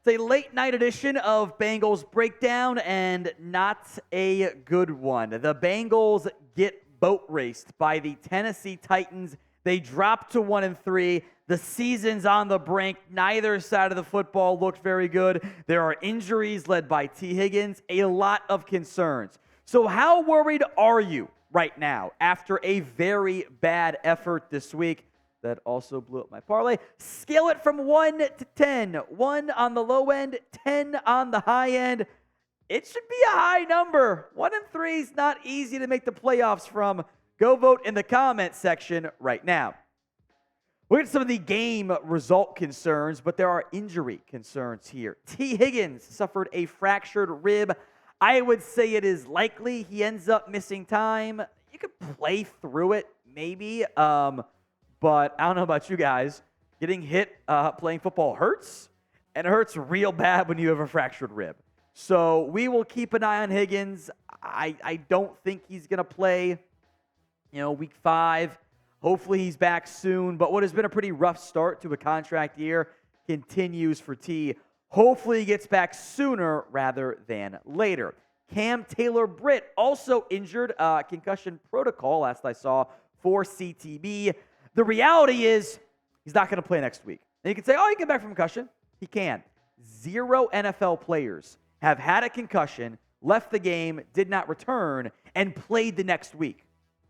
It's a late night edition of Bengals Breakdown, and not a good one. The Bengals get boat raced by the Tennessee Titans. They drop to 1-3. The season's on the brink. Neither side of the football looked very good. There are injuries led by T. Higgins, a lot of concerns. So how worried are you right now after a very bad effort this week? That also blew up my parlay. Scale it from 1 to 10. 1 on the low end, 10 on the high end. It should be a high number. 1-3 is not easy to make the playoffs from. Go vote in the comment section right now. We'll get some of the game result concerns, but there are injury concerns here. T. Higgins suffered a fractured rib. I would say it is likely he ends up missing time. You could play through it, maybe. But I don't know about you guys. Getting hit playing football hurts, and it hurts real bad when you have a fractured rib. So we will keep an eye on Higgins. I don't think he's going to play, week 5. Hopefully he's back soon. But what has been a pretty rough start to a contract year continues for T. Hopefully he gets back sooner rather than later. Cam-Taylor Britt also injured, concussion protocol, last I saw, for CTB. The reality is he's not going to play next week. And you can say, he can get back from concussion. He can. 0 NFL players have had a concussion, left the game, did not return, and played the next week.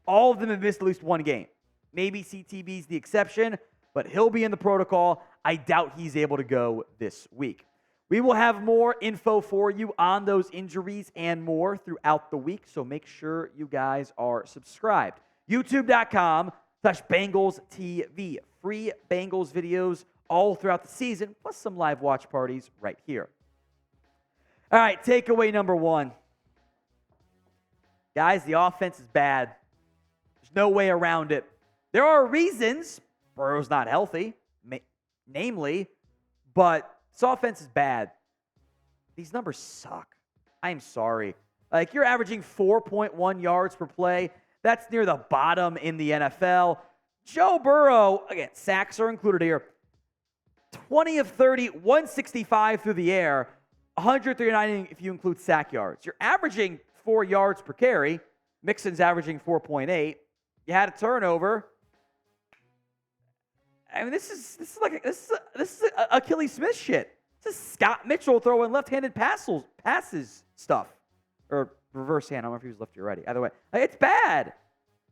All of them have missed at least one game. Maybe CTB's the exception, but he'll be in the protocol. I doubt he's able to go this week. We will have more info for you on those injuries and more throughout the week, so make sure you guys are subscribed. YouTube.com/Bengals TV. Free Bengals videos all throughout the season, plus some live watch parties right here. All right, takeaway number 1. Guys, the offense is bad. There's no way around it. There are reasons Burrow's not healthy, namely, but this offense is bad. These numbers suck. I am sorry. You're averaging 4.1 yards per play. That's near the bottom in the NFL. Joe Burrow, again, sacks are included here. 20 of 30, 165 through the air, 139 if you include sack yards. You're averaging 4 yards per carry. Mixon's averaging 4.8. You had a turnover. I mean, this is Achilles Smith shit. This is Scott Mitchell throwing left-handed passes stuff. Or reverse hand. I don't know if he was lefty or righty. Either way, it's bad.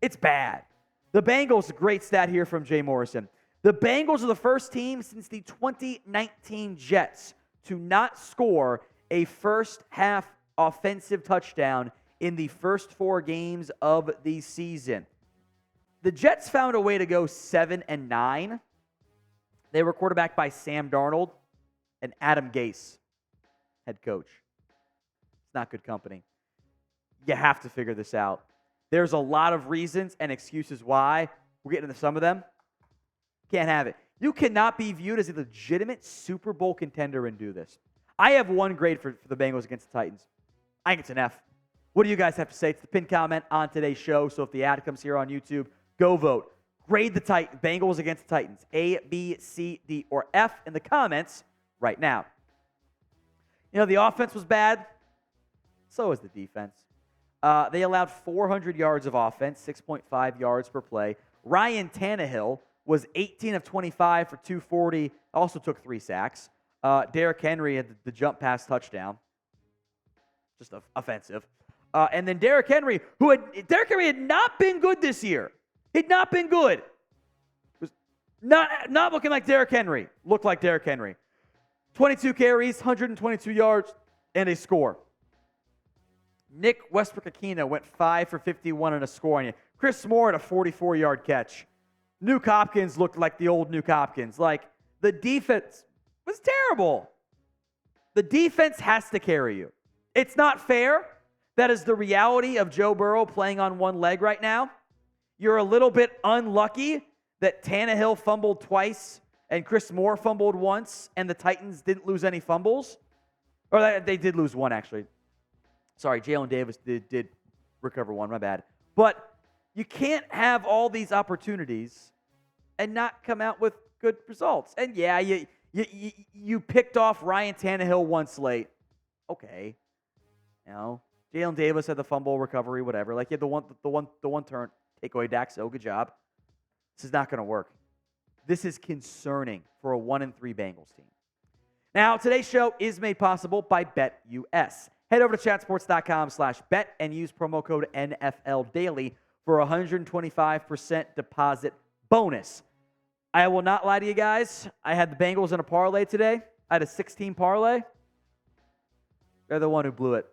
It's bad. The Bengals, a great stat here from Jay Morrison. The Bengals are the first team since the 2019 Jets to not score a first-half offensive touchdown in the first 4 games of the season. The Jets found a way to go 7-9. They were quarterbacked by Sam Darnold and Adam Gase, head coach. It's not good company. You have to figure this out. There's a lot of reasons and excuses why. We're getting into some of them. Can't have it. You cannot be viewed as a legitimate Super Bowl contender and do this. I have 1 grade for the Bengals against the Titans. I think it's an F. What do you guys have to say? It's the pinned comment on today's show, so if the ad comes here on YouTube, go vote. Grade the Bengals against the Titans. A, B, C, D, or F in the comments right now. The offense was bad. So was the defense. They allowed 400 yards of offense, 6.5 yards per play. Ryan Tannehill was 18 of 25 for 240. Also took 3 sacks. Derrick Henry had the jump pass touchdown. Just offensive. And then Derrick Henry had not been good this year. He'd not been good. Was not looking like Derrick Henry. Looked like Derrick Henry. 22 carries, 122 yards, and a score. Nick Westbrook-Akina went 5 for 51 and a score on you. Chris Moore had a 44-yard catch. Nuke Hopkins looked like the old Nuke Hopkins. The defense was terrible. The defense has to carry you. It's not fair. That is the reality of Joe Burrow playing on one leg right now. You're a little bit unlucky that Tannehill fumbled twice and Chris Moore fumbled once and the Titans didn't lose any fumbles. Or they did lose one, actually. Sorry, Jalen Davis did recover one, my bad. But you can't have all these opportunities and not come out with good results. And yeah, You picked off Ryan Tannehill once late. Okay. Jalen Davis had the fumble recovery, whatever. Like, you had the one turn takeaway, Dak. So good job. This is not going to work. This is concerning for a 1-3 Bengals team. Now, today's show is made possible by BetUS. Head over to chatsports.com/bet and use promo code NFLDaily for a 125% deposit bonus. I will not lie to you guys. I had the Bengals in a parlay today. I had a 16 parlay. They're the one who blew it.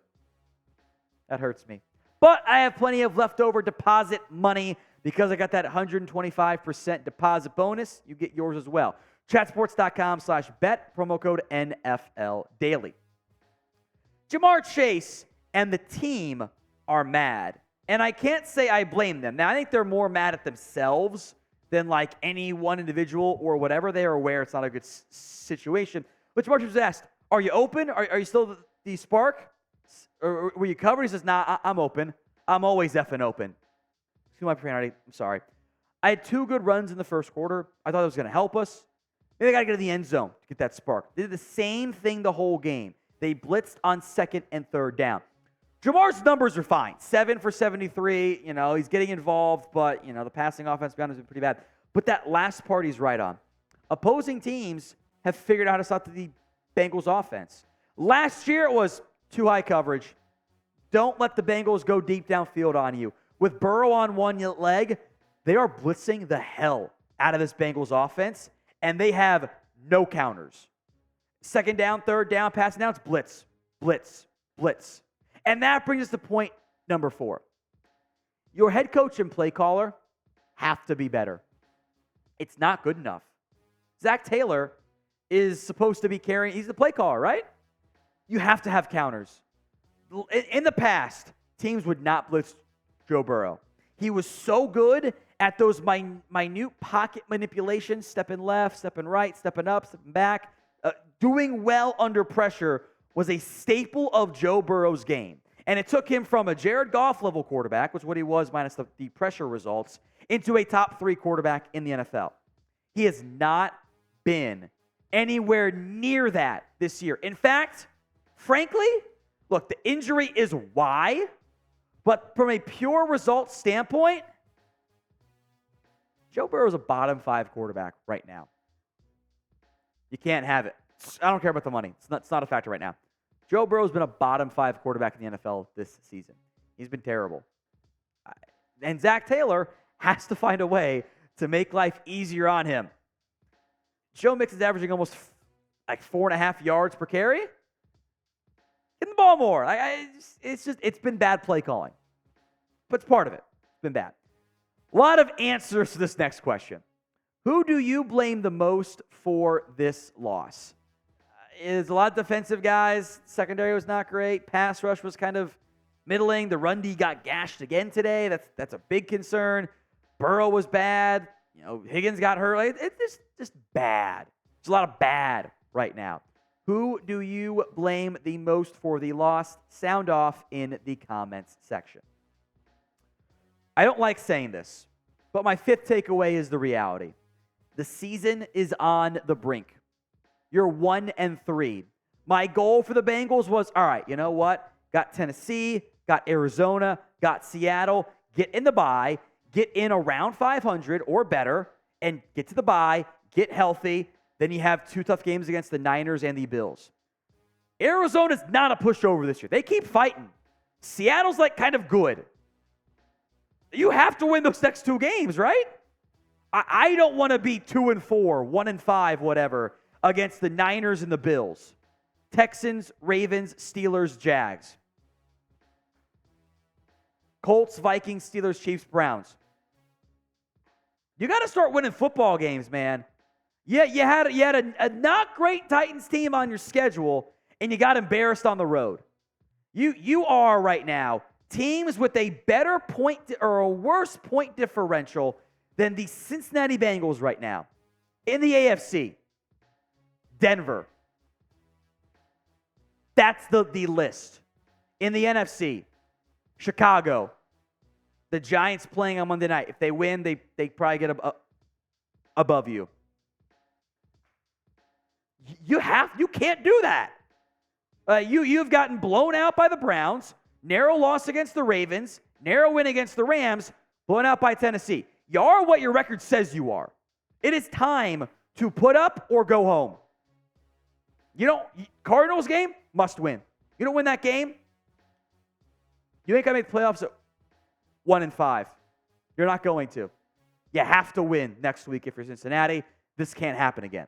That hurts me. But I have plenty of leftover deposit money because I got that 125% deposit bonus. You get yours as well. Chatsports.com/bet, promo code NFLDaily. Jamar Chase and the team are mad. And I can't say I blame them. Now, I think they're more mad at themselves than like any one individual or whatever. They are aware it's not a good situation. But Jamar Chase was asked, are you open? Are you still the spark? Or were you covered? He says, nah, I'm open. I'm always effing open. Excuse my profanity. I'm sorry. I had 2 good runs in the first quarter. I thought it was going to help us. Maybe I got to get to the end zone to get that spark. They did the same thing the whole game. They blitzed on 2nd and 3rd down. Jamar's numbers are fine. 7 for 73. He's getting involved, but, the passing offense behind has been pretty bad. But that last part he's right on. Opposing teams have figured out how to stop the Bengals offense. Last year it was too high coverage. Don't let the Bengals go deep downfield on you. With Burrow on one leg, they are blitzing the hell out of this Bengals offense, and they have no counters. 2nd down, 3rd down, passing down, it's blitz, blitz, blitz. And that brings us to point number 4. Your head coach and play caller have to be better. It's not good enough. Zach Taylor is supposed to be carrying, he's the play caller, right? You have to have counters. In the past, teams would not blitz Joe Burrow. He was so good at those minute pocket manipulations, stepping left, stepping right, stepping up, stepping back. Doing well under pressure was a staple of Joe Burrow's game. And it took him from a Jared Goff level quarterback, which is what he was minus the pressure results, into a top 3 quarterback in the NFL. He has not been anywhere near that this year. In fact, frankly, look, the injury is why, but from a pure results standpoint, Joe Burrow is a bottom 5 quarterback right now. You can't have it. I don't care about the money. It's not a factor right now. Joe Burrow's been a bottom 5 quarterback in the NFL this season. He's been terrible. And Zach Taylor has to find a way to make life easier on him. Joe Mixon is averaging almost like 4.5 yards per carry. Get the ball more. It's been bad play calling. But it's part of it. It's been bad. A lot of answers to this next question. Who do you blame the most for this loss? Is a lot of defensive guys. Secondary was not great. Pass rush was kind of middling. The run D got gashed again today. That's a big concern. Burrow was bad. Higgins got hurt. It's just bad. There's a lot of bad right now. Who do you blame the most for the loss? Sound off in the comments section. I don't like saying this, but my 5th takeaway is the reality. The season is on the brink. You're 1-3. My goal for the Bengals was, all right, you know what? Got Tennessee, got Arizona, got Seattle. Get in the bye, get in around 500 or better, and get to the bye, get healthy. Then you have 2 tough games against the Niners and the Bills. Arizona's not a pushover this year. They keep fighting. Seattle's like kind of good. You have to win those next 2 games, right? I don't want to be 2-4, 1-5, whatever, against the Niners and the Bills. Texans, Ravens, Steelers, Jags. Colts, Vikings, Steelers, Chiefs, Browns. You got to start winning football games, man. Yeah, you had a not great Titans team on your schedule, and you got embarrassed on the road. You are right now teams with a better point or a worse point differential than the Cincinnati Bengals right now. In the AFC, Denver. That's the list. In the NFC, Chicago. The Giants playing on Monday night. If they win, they probably get above you. You can't do that. You've gotten blown out by the Browns, narrow loss against the Ravens, narrow win against the Rams, blown out by Tennessee. You are what your record says you are. It is time to put up or go home. Cardinals game, must win. You don't win that game, you ain't going to make the playoffs at 1-5. You're not going to. You have to win next week if you're Cincinnati. This can't happen again.